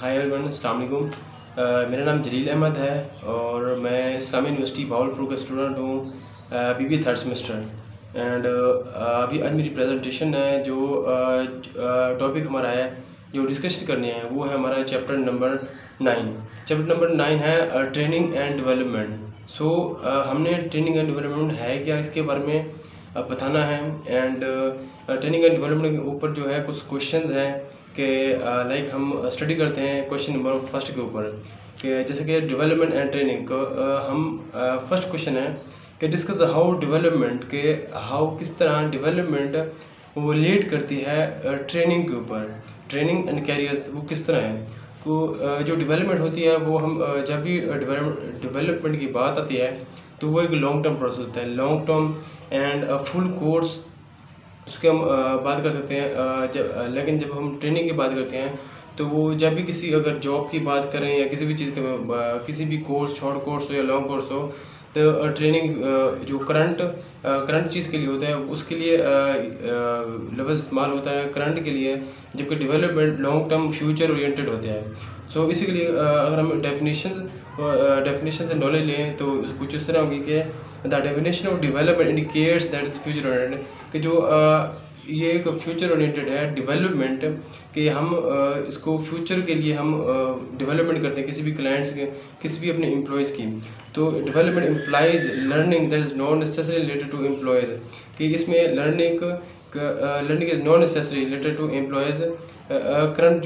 Hi everyone, अस्सलाम वालेकुम। मेरा नाम जलील अहमद है और मैं इस्लामी यूनिवर्सिटी भावलपुर का स्टूडेंट हूँ, बीबीए थर्ड सेमेस्टर। एंड अभी आज मेरी प्रेजेंटेशन है। जो टॉपिक हमारा है, जो डिस्कशन करने हैं, वो है हमारा चैप्टर नंबर 9। चैप्टर नंबर 9 है ट्रेनिंग एंड डेवलपमेंट। सो हमने ट्रेनिंग एंड डेवलपमेंट है क्या, इसके बारे में बताना है। एंड ट्रेनिंग एंड डेवलपमेंट के ऊपर जो है कुछ क्वेश्चंस हैं कि लाइक हम स्टडी करते हैं क्वेश्चन नंबर फर्स्ट के ऊपर, कि जैसे कि डेवलपमेंट एंड ट्रेनिंग को हम फर्स्ट क्वेश्चन है कि डिस्कस हाउ डेवलपमेंट के किस तरह डेवलपमेंट वो लीड करती है ट्रेनिंग के ऊपर। ट्रेनिंग एंड कैरियर्स वो किस तरह है। तो जो डेवलपमेंट होती है वो हम जब भी डेवलपमेंट की बात आती है तो वो एक लॉन्ग टर्म प्रोसेस होता है, long term and full course. उसके हम बात कर सकते हैं लेकिन जब हम ट्रेनिंग की बात करते हैं तो वो जब भी किसी अगर जॉब की बात करें या किसी भी चीज़ के किसी भी कोर्स, शॉर्ट कोर्स हो या लॉन्ग कोर्स हो, तो ट्रेनिंग जो करंट चीज़ के लिए होता है उसके लिए लफ्ज़ इस्तेमाल होता है करंट के लिए, जबकि development long term future oriented होते हैं। सो इसी के लिए अगर हम डेफिनेशन से नॉलेज लें तो कुछ इस तरह होगी कि the definition of development indicates that is future oriented, कि जो ये एक फ्यूचर ओरिएंटेड है डेवलपमेंट, कि हम इसको फ्यूचर के लिए हम डेवलपमेंट करते हैं किसी भी क्लाइंट्स के, किसी भी अपने एम्प्लॉयज़ की। तो development employees learning that is not necessary related to employees, कि इसमें learning is not necessary related to employees current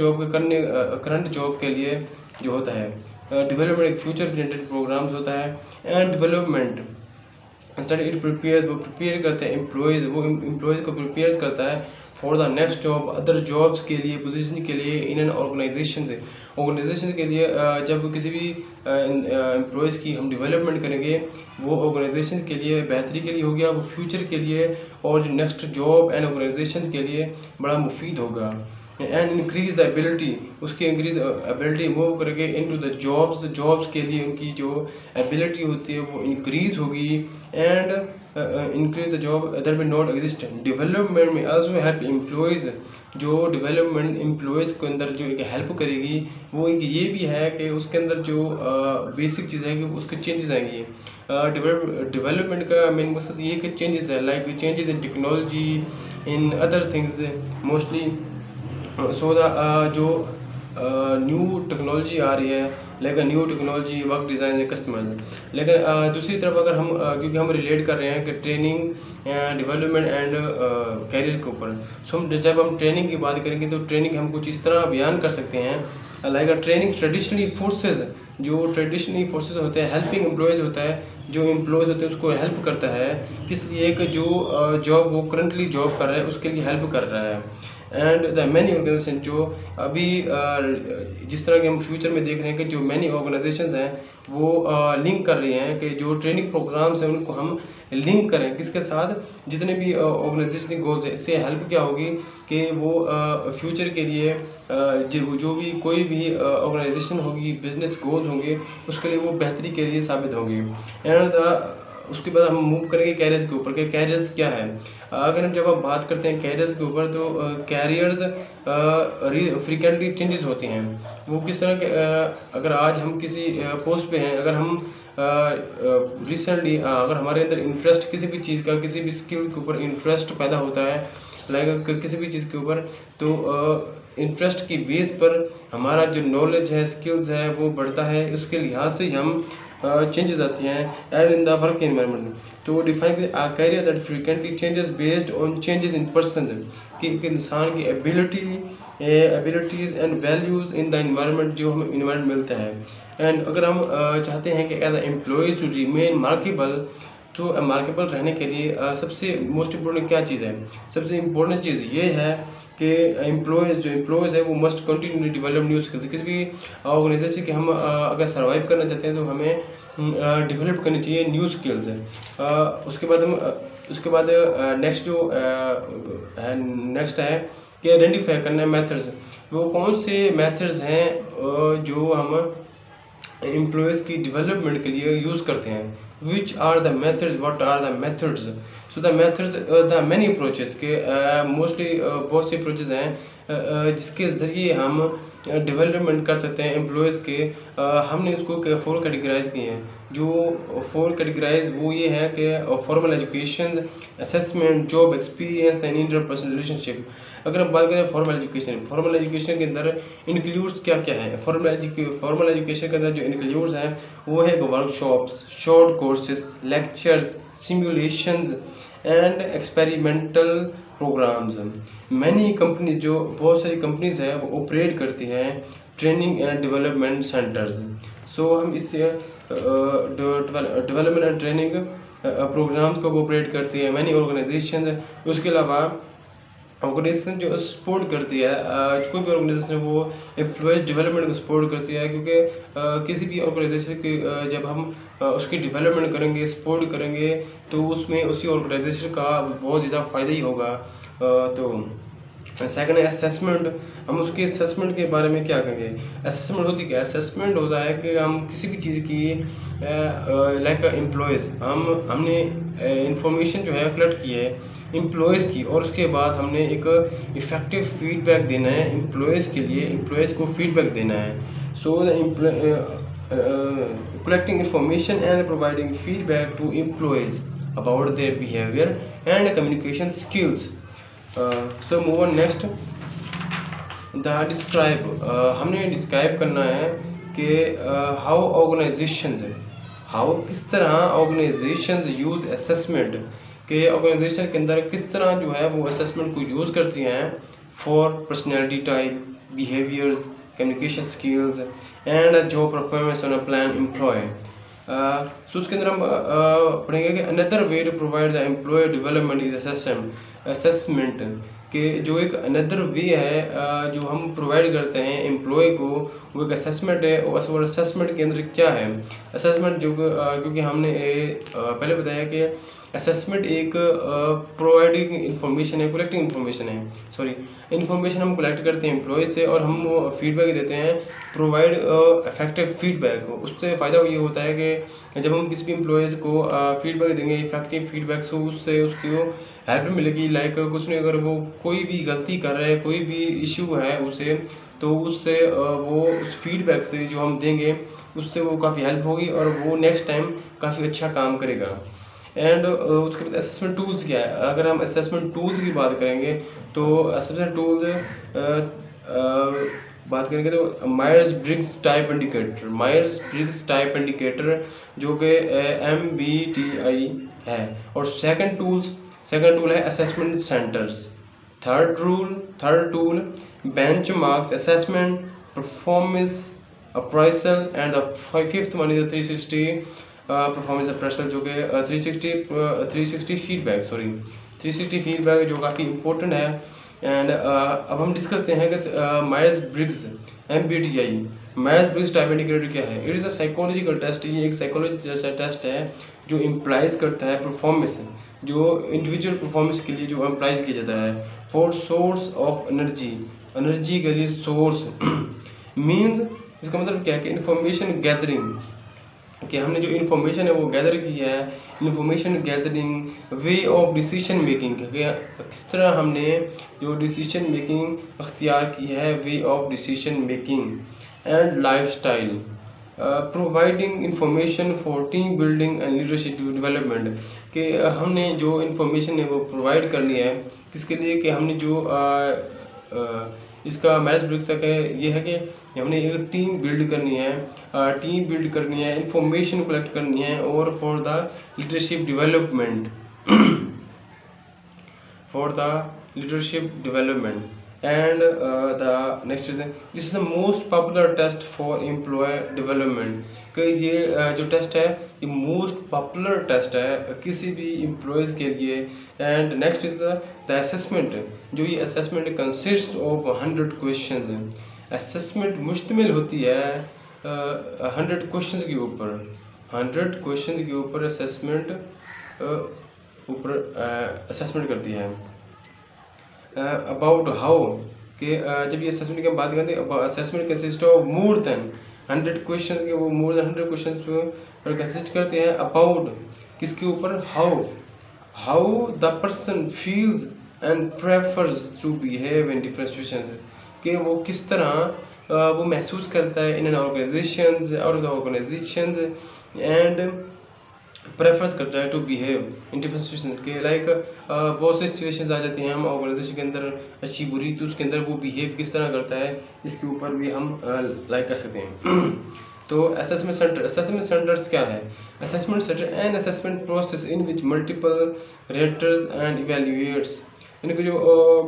job के लिए जो होता है। डेवलपमेंट एक फ्यूचर ओरिएंटेड प्रोग्राम्स होता है। And development study it prepares, वो प्रिपेयर करते हैं एम्प्लॉयज़, वो एम्प्लॉयज़ को प्रिपेयर करता है for the next job, other jobs के लिए, पोजीशन के लिए इन एन ऑर्गेनाइजेशन के लिए। जब किसी भी एम्प्लॉयज़ की हम डेवलपमेंट करेंगे वो ऑर्गेनाइजेशन के लिए बेहतरी के लिए हो गया, वो फ्यूचर के लिए और जो नेक्स्ट जॉब एंड ऑर्गेनाइजेशन के लिए बड़ा मुफीद होगा। एंड इंक्रीज द एबिलिटी, उसकी इंक्रीज एबिलिटी मूव करके इनटू द जॉब्स के लिए उनकी जो एबिलिटी होती है वो इंक्रीज होगी। And increase the job that will not exist. Development में आल्सो हेल्प एम्प्लॉयज़, जो डेवलपमेंट एम्प्लॉयज़ के अंदर जो एक हेल्प करेगी वो एक ये भी है कि उसके अंदर जो बेसिक चीज़ है कि उसके चेंजेस आएंगी। डेवलपमेंट का मेन मकसद ये कि चेंजेस है, like changes in technology, in other things mostly. So the जो न्यू टेक्नोलॉजी आ रही है, like new technology work design customer. लेकिन दूसरी तरफ अगर हम क्योंकि हम रिलेट कर रहे हैं कि ट्रेनिंग डेवलपमेंट एंड कैरियर के ऊपर, सो जब हम ट्रेनिंग की बात करेंगे तो ट्रेनिंग हम कुछ इस तरह बयान कर सकते हैं लाइक ट्रेनिंग ट्रेडिशनली फोर्सेज, जो ट्रेडिशनली फोर्सेज होते हैं हेल्पिंग एम्प्लॉयज़ होता है, जो एम्प्लॉयज़ होते हैं उसको हेल्प करता है, इसलिए कि जो जॉब वो करंटली जॉब कर रहा है उसके लिए हेल्प कर रहा है। एंड द मैनी ऑर्गेनाइजेशन, जो अभी जिस तरह के हम फ्यूचर में देख रहे हैं कि जो मैनी ऑर्गेनाइजेशंस हैं वो लिंक कर रही हैं कि जो ट्रेनिंग प्रोग्राम्स हैं उनको हम लिंक करें किसके साथ, जितने भी ऑर्गेनाइजेशन गोल्स हैं। इससे हेल्प क्या होगी कि वो फ्यूचर के लिए जो भी कोई भी ऑर्गेनाइजेशन होगी, बिजनेस गोल्स होंगे, उसके लिए वो बेहतरी के लिए साबित होंगे। एंड उसके बाद हम मूव करेंगे कैरियर्स के ऊपर कि कैरियर्स क्या है। अगर हम जब हम बात करते हैं कैरियर्स के ऊपर तो कैरियर्स फ्रीक्वेंटली चेंजेस होते हैं। वो किस तरह के अगर आज हम किसी पोस्ट पे हैं, अगर हम रिसेंटली अगर हमारे अंदर इंटरेस्ट किसी भी चीज़ का, किसी भी स्किल के ऊपर इंटरेस्ट पैदा होता है, लाइक किसी भी चीज़ के ऊपर, तो इंटरेस्ट की बेस पर हमारा जो नॉलेज है, स्किल्स है, वो बढ़ता है। उसके लिहाज से हम चेंजेस आती हैं। And in the work environment, तो define career that frequently changes based on changes in person, कि एक इंसान की abilities and values in the environment, जो हमें इन्वायरमेंट मिलता है। एंड अगर हम चाहते हैं कि as employees to remain marketable, तो मार्केबल रहने के लिए सबसे मोस्ट इम्पोर्टेंट क्या चीज़ है, सबसे इम्पोर्टेंट चीज़ ये है कि एम्प्लॉयज़ है वो must continue develop new skills. किसी भी ऑर्गेनाइजेशन के हम अगर सर्वाइव करना चाहते हैं तो हमें डेवलप करनी चाहिए न्यू स्किल्स। उसके बाद नेक्स्ट है कि आइडेंटिफाई करना है मेथड्स, वो कौन से मेथड्स हैं जो हम एम्प्लॉयज़ की डेवलपमेंट के लिए यूज़ करते हैं। Which are the methods, what are the methods. So the methods the many approaches के मोस्टली बहुत से अप्रोचेज हैं जिसके ज़रिए हम डेवलपमेंट कर सकते हैं एम्प्लॉयज़ के। हमने इसको 4 कैटेगराइज किए हैं। जो 4 कैटेगराइज वो ये है कि formal education, assessment, job experience and interpersonal relationship. अगर हम बात करें फॉर्मल एजुकेशन के अंदर इंक्लूड्स क्या क्या है। फॉर्मल एजुकेशन के अंदर जो इंक्लूड्स हैं वो है workshops, short courses, lectures, simulations and experimental programmes. Many company, जो बहुत सारी कंपनीज है वो ऑपरेट करती हैं training and development centres. So हम इससे डेवलपमेंट एंड ट्रेनिंग प्रोग्राम्स को ऑपरेट करती है मैनी ऑर्गेनाइजेशन। उसके अलावा ऑर्गेनाइजेशन जो सपोर्ट करती है, कोई भी ऑर्गेनाइजेशन वो एम्प्लॉयज डेवलपमेंट को सपोर्ट करती है, क्योंकि किसी भी ऑर्गेनाइजेशन की जब हम उसकी डेवलपमेंट करेंगे, सपोर्ट करेंगे, तो उसमें उसी ऑर्गेनाइजेशन का बहुत ज़्यादा फ़ायदा ही होगा। तो सेकंड है असेसमेंट। हम उसके असेसमेंट के बारे में क्या करेंगे। असेसमेंट होती क्या है। असेसमेंट होता है कि हम किसी भी चीज़ की लाइक एम्प्लॉयज़ हमने इंफॉर्मेशन जो है कलेक्ट की है एम्प्लॉयज़ की, और उसके बाद हमने एक इफ़ेक्टिव फीडबैक देना है एम्प्लॉयज़ के लिए, एम्प्लॉयज़ को फीडबैक देना है। सो collecting information and providing feedback to employees about their behavior and communication skills. So move on next. The describe, हमने डिस्क्राइब करना है कि हाउ किस तरह ऑर्गेनाइजेशंस यूज असेसमेंट, के ऑर्गेनाइजेशन के अंदर किस तरह जो है वो असेसमेंट को यूज़ करती हैं for personality type, behaviours, communication skills and job performance on a plan employ. So उसके अंदर हम पढ़ेंगे कि another way to provide the employ development is assessment, कि जो एक अनदर वे है जो हम प्रोवाइड करते हैं एम्प्लॉय को, वो एक असेसमेंट है। और असेसमेंट के अंदर क्या है असेसमेंट, जो क्योंकि हमने पहले बताया कि असेसमेंट एक प्रोवाइडिंग इंफॉर्मेशन है, कलेक्टिंग इंफॉर्मेशन है, इंफॉर्मेशन हम कलेक्ट करते हैं एम्प्लॉय से और हम वो फीडबैक देते हैं, प्रोवाइड इफेक्टिव फीडबैक। उससे फ़ायदा ये होता है कि जब हम किसी भी एम्प्लॉयज़ को फीडबैक देंगे, इफेक्टिव फीडबैक, से उससे उसको हेल्प मिलेगी। लाइक कुछ नहीं, अगर वो कोई भी गलती कर रहा है, कोई भी इशू है उसे, तो उससे वो उस फीडबैक से जो हम देंगे उससे वो काफ़ी हेल्प होगी और वो नेक्स्ट टाइम काफ़ी अच्छा काम करेगा। एंड उसके बाद असेसमेंट टूल्स क्या है। अगर हम असेसमेंट टूल्स की बात करेंगे तो असेसमेंट टूल्स बात करेंगे तो मायर्स ब्रिग्स टाइप इंडिकेटर जो कि MBTI है। और सेकंड टूल है assessment centres. Third tool benchmarks assessment, performance appraisal and the fifth one is 360 performance appraisal, जो कि 360 फीडबैक जो काफ़ी इंपॉर्टेंट है। एंड अब हम डिस्कस करते हैं कि Myers Briggs MBTI Myers Briggs type indicator क्या है। It is a psychological test. ये एक साइकोलॉजी जैसा टेस्ट है जो इम्प्लाइज करता है परफॉर्मेंस, जो इंडिविजुअल परफॉर्मेंस के लिए जो इम्प्लाइज किया जाता है। फॉर सोर्स ऑफ एनर्जी के लिए सोर्स मीन्स, इसका मतलब क्या है कि इंफॉर्मेशन गैदरिंग, कि हमने जो इन्फॉर्मेशन है वो गैदर की है। Information gathering, way of decision making, किस तरह हमने जो डिसीजन मेकिंग अख्तियार की है, way of decision making and lifestyle, providing information for team building and leadership development, कि हमने जो इन्फॉर्मेशन है वो प्रोवाइड करनी है किसके लिए, कि हमने जो इसका मैच ब्रिक्स तक है ये है कि हमने एक टीम बिल्ड करनी है, इंफॉर्मेशन कलेक्ट करनी है और for the leadership development and the next is this is the most popular test for employee development, कि ये जो टेस्ट है ये मोस्ट पॉपुलर टेस्ट है किसी भी एम्प्लॉयज़ के लिए। And next is the assessment, जो ये assessment consist of 100 question. Assessment मुश्तमिल होती है 100 क्वेश्चन के ऊपर, 100 क्वेश्चन के ऊपर असेसमेंट करती है। अबाउट हाउ, कि जब ये असेसमेंट की हम बात करते हैं, assessment consist of more than 100 question के, वो मोर देन 100 क्वेश्चन पर कंसिस्ट करते हैं। अबाउट किसके ऊपर, how the person feels and prefers to behave in different situations, कि वो किस तरह वो महसूस करता है इन एन ऑर्गेनाइजेशन और द ऑर्गेनाइजेशन एंड प्रेफर्स करता है to behave in different situation के लाइक बहुत से सिचुएशंस आ जाती हैं हम ऑर्गेनाइजेशन के अंदर अच्छी बुरी, तो उसके अंदर वो बिहेव किस तरह करता है इसके ऊपर भी हम लाइक कर सकते हैं। तो असेसमेंट सेंटर्स क्या है? Assessment centre an assessment process in which multiple raters and evaluates, इनके जो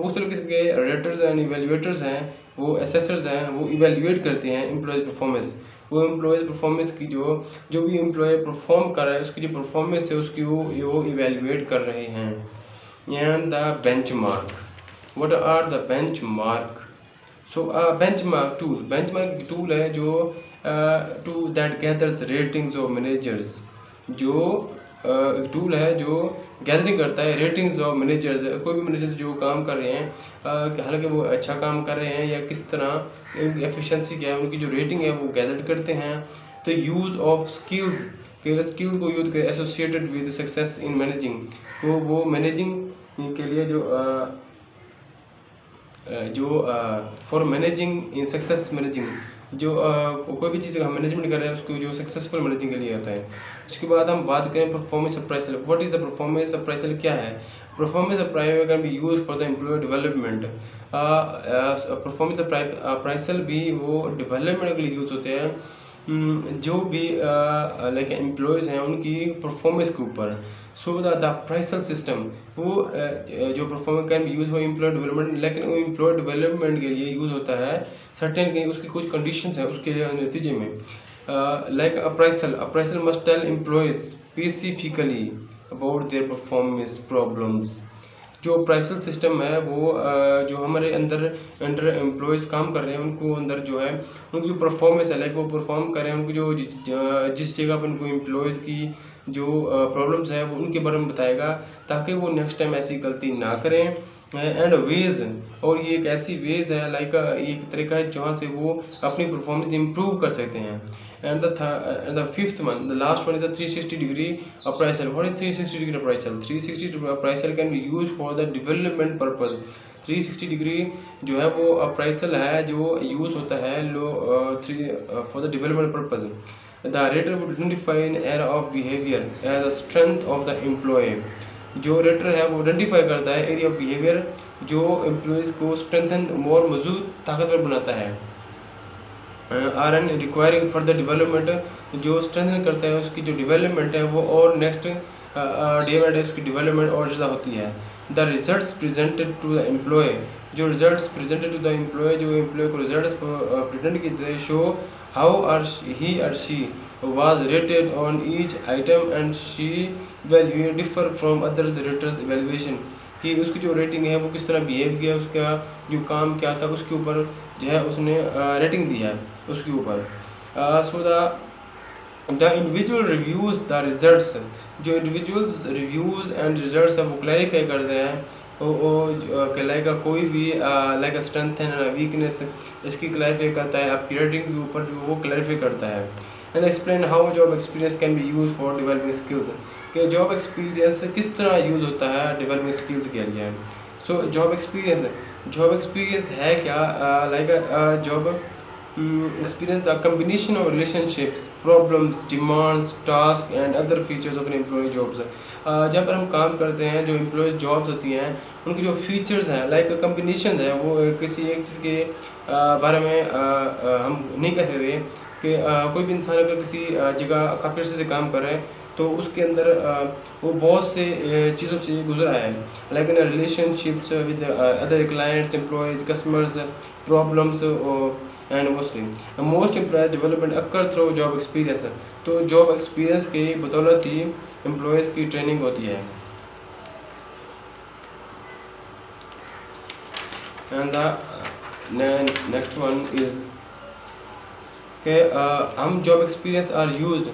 मुख्तलिफ किस्म के रेटर्स एंड इवेल्युएटर्स हैं, वो असेसर्स हैं, वो इवेल्युएट करते हैं एम्प्लॉयज़ परफॉर्मेंस। वो एम्प्लॉयज़ परफॉर्मेंस की जो भी एम्प्लॉय परफॉर्म कर रहा है उसकी जो परफॉर्मेंस है उसकी वो इवेल्युएट कर रहे हैं। And the benchmark, what are the benchmark? So benchmark tool है जो to that gathers ratings of managers, जो टूल है जो गैदरिंग करता है रेटिंग्स ऑफ मैनेजर्स, कोई भी मैनेजर्स जो काम कर रहे हैं, हालांकि वो अच्छा काम कर रहे हैं या किस तरह एफिशिएंसी क्या है, उनकी जो रेटिंग है वो गैदर करते हैं। तो यूज़ ऑफ स्किल्स, के स्किल को यूज कर associated with success in managing, तो वो मैनेजिंग के लिए जो for managing in success managing, जो कोई भी चीज़ का हम मैनेजमेंट कर रहे हैं उसको जो सक्सेसफुल मैनेजिंग के लिए होता है। उसके बाद हम बात करें performance appraisal. What is the performance appraisal? क्या है performance appraisal? Can be use for the employ development. Performance appraisal भी वो डेवलपमेंट के लिए यूज होते हैं जो भी लाइक एम्प्लॉयज़ हैं उनकी परफॉर्मेंस के ऊपर। सो द अप्राइसल सिस्टम वो जो performance can be use for employee development, लेकिन वो एम्प्लॉय डेवलपमेंट के लिए यूज़ होता है सर्टेन उसकी कुछ कंडीशंस है उसके नतीजे में। Like appraisal must tell employees specifically about their performance problems. जो अप्राइसल सिस्टम है वो जो हमारे अंडर एम्प्लॉयज़ काम कर रहे हैं उनको अंदर जो है उनकी जो परफॉर्मेंस है लाइक वो परफॉर्म कर रहे हैं, उनको जो जिस जगह पर उनको एम्प्लॉयज़ की जो प्रॉब्लम्स है वो उनके बारे में बताएगा ताकि वो नेक्स्ट टाइम ऐसी गलती ना करें। एंड वेज, और ये एक ऐसी वेज है लाइक एक तरीका है जहाँ से वो अपनी परफॉर्मेंस इम्प्रूव कर सकते हैं। And the fifth one, the last one is the 360 degree appraisal. What is 360 degree appraisal? 360 degree appraisal can be use for the development purpose. 360 degree जो है वो अप्राइसल है जो यूज होता है for the development purpose. The rater would identify an area of behavior as a strength of the employee। जो rater है वो आइडेंटिफाई करता है एरिया ऑफ बिहेवियर जो एम्प्लॉयज़ को स्ट्रेंथन मोर मजबूत ताकतवर बनाता है। Are an requiring further development, जो स्ट्रेंथन करता है उसकी जो डेवलपमेंट है वो और नेक्स्ट डे बाई डे उसकी डेवलपमेंट और ज़्यादा होती है। The results presented to the employ, जो results presented to the employ, जो एम्प्लॉय को रिजल्ट्स प्रेजेंट किए show how he or she was rated on each item and she value differ from others raters evaluation, कि उसकी जो rating है वो किस तरह बिहेव किया, उसका जो काम क्या था उसके ऊपर जो है उसने रेटिंग दिया है उसके ऊपर। So the individual reviews the results, जो इंडिविजुअल्स रिव्यूज एंड रिजल्ट्स है वो क्लैरिफाई करते हैं लाइक कोई भी लाइक स्ट्रेंथ एंड वीकनेस इसकी क्लैरिफाई करता है, आपकी रेटिंग के ऊपर जो वो क्लैरिफाई करता है। And explain how job experience can be use for developing skills, कि जॉब एक्सपीरियंस किस तरह यूज होता है डेवलपिंग स्किल्स के लिए। सो जॉब एक्सपीरियंस है क्या? Like job experience the combination of relationships, problems, demands, tasks and other features of an employee jobs। जब पर हम काम करते हैं जो एम्प्लॉय जॉब्स होती हैं उनकी जो फीचर्स हैं लाइक कम्बिनेशन है वो किसी एक चीज़ के बारे में हम नहीं कह सकते कि कोई भी इंसान अगर किसी जगह काफ़ी अर्से से काम कर रहे हैं तो उसके अंदर वो बहुत से चीज़ों से गुजरा है like in relationships with other clients, employees, customers, problems and most employee development occur through job experience. तो जॉब एक्सपीरियंस की बदौलत ही एम्प्लॉयज़ की ट्रेनिंग होती है। And the next one is कि हम job experience are used,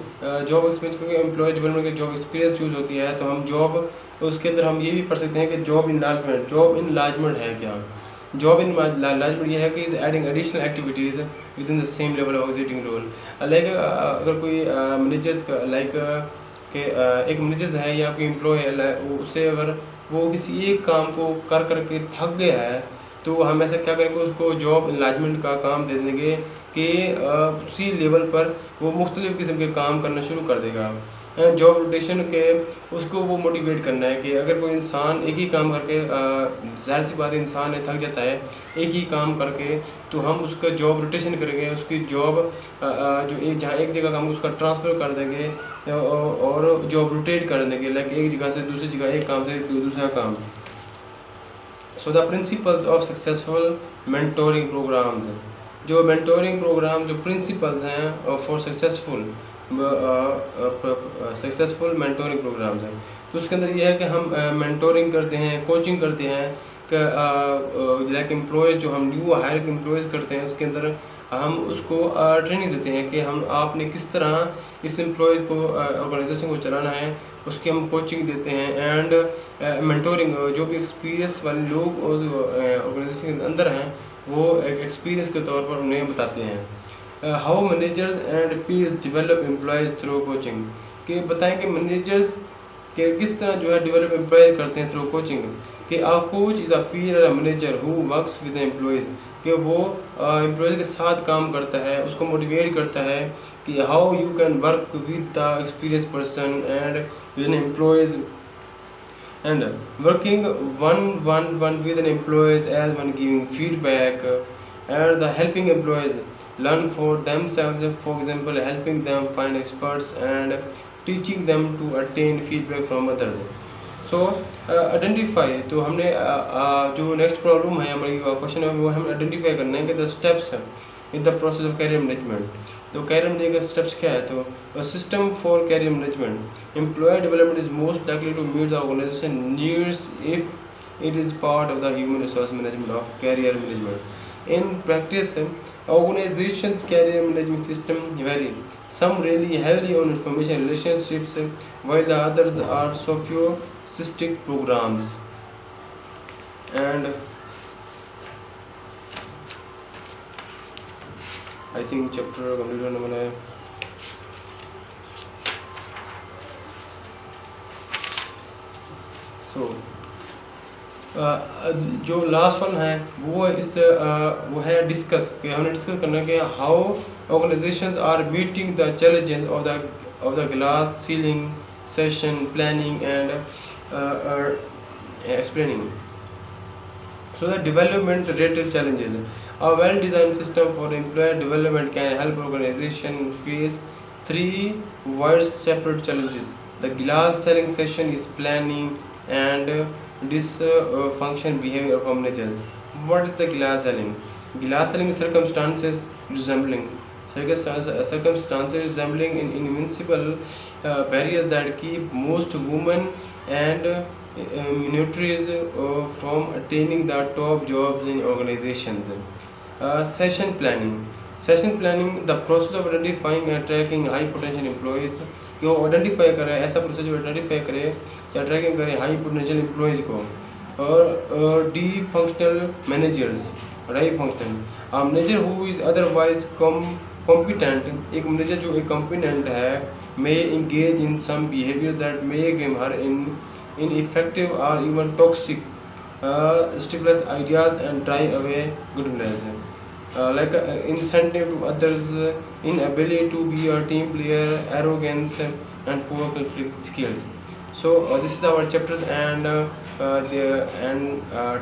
job experience क्योंकि एम्प्लॉय डेवलपमेंट की जॉब एक्सपीरियंस यूज होती है तो हम जॉब उसके अंदर हम ये भी पढ़ सकते हैं कि जॉब इनलार्जमेंट है क्या? जॉब इनलार्जमेंट ये है कि is adding additional activities within the same level of executive role. Like अगर कोई मैनेजर्स लाइक कि एक मैनेजर है या कोई एम्प्लॉय है उससे अगर वो किसी एक काम को कर करके थक गया है तो हम ऐसा क्या करेंगे, उसको जॉब इनलार्जमेंट का काम दे देंगे कि उसी लेवल पर वो मुख्तलिफ़ किस्म के काम करना शुरू कर देगा। जॉब रोटेशन के उसको वो मोटिवेट करना है कि अगर कोई इंसान एक ही काम करके, ज़ाहिर सी बात है इंसान है थक जाता है एक ही काम करके, तो हम उसका जॉब रोटेशन करेंगे, उसकी जॉब जो एक जहाँ एक जगह काम उसका ट्रांसफ़र कर देंगे और जॉब रोटेट कर देंगे, लाइक एक जगह से दूसरी जगह, एक काम से दूसरा काम। So the principles of successful mentoring programmes, जो मेंटोरिंग प्रोग्राम जो प्रिंसिपल्स हैं फॉर सक्सेसफुल मेंटोरिंग प्रोग्राम्स हैं, तो उसके अंदर ये है कि हम मेंटोरिंग करते हैं, कोचिंग करते हैं कि लाइक एम्प्लॉयज़ जो हम न्यू हायर एम्प्लॉयज़ करते हैं उसके अंदर हम उसको ट्रेनिंग देते हैं कि हम आपने किस तरह इस एम्प्लॉयज़ को ऑर्गेनाइजेशन को चलाना है, उसकी हम कोचिंग देते हैं। एंड मेंटोरिंग जो भी एक्सपीरियंस वाले लोग ऑर्गेनाइजेशन के अंदर हैं वो एक एक्सपीरियंस के तौर पर उन्हें बताते हैं। How managers and peers develop employees through coaching, कि बताएं कि मैनेजर्स के किस तरह जो है डेवलप एम्प्लॉयज़ करते हैं थ्रू कोचिंग। कि आ कोच इज़ अ पीयर और manager who works with employees, कि वो एम्प्लॉयज़ के साथ काम करता है, उसको मोटिवेट करता है कि how you can work with the experience person and with employees and working one with an employees as one giving feedback and the helping employees learn for themselves, for example helping them find experts and teaching them to attain feedback from others. So identify, तो हमने जो next problem है हमारी question है वो हमें identify करना है कि the steps in the process of career management. तो कैरियर मैनेजमेंट का स्टेप्स क्या है, तो system for career management, employee development is most likely to meet the organization needs if it is part of the human resource management of career management. In practice organizations career management system vary. Some rely heavily on information relationships, while the others are sophisticated programs. And I think chapter complete होने वाला है। So जो last one है वो है discuss, कि हमने discuss करना है कि how organizations are meeting the challenges of the glass ceiling session planning and explaining. So the development related challenges. A well-designed system for employee development can help organization face three wide separate challenges. The glass selling session is planning and dysfunction behavior of managers. What is the glass selling? Glass selling is circumstances resembling in invincible barriers that keep most women and minorities from attaining the top jobs in organizations. Session planning, the process of identifying and tracking high potential employees, कि वो identify करे, ऐसा process जो identify करे या trekking करे high potential employees को। और D functional managers, right functional manager who is otherwise competent, एक मैनेजर जो एक कॉम्पिटेंट है may engage in some behaviors that make him her ineffective or even toxic, stimulate ideas and drive away goodness, like incentive to others, inability to be a team player, arrogance and poor conflict skills. So this is our chapters and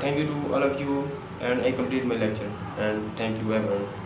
thank you to all of you, and I complete my lecture and thank you everyone.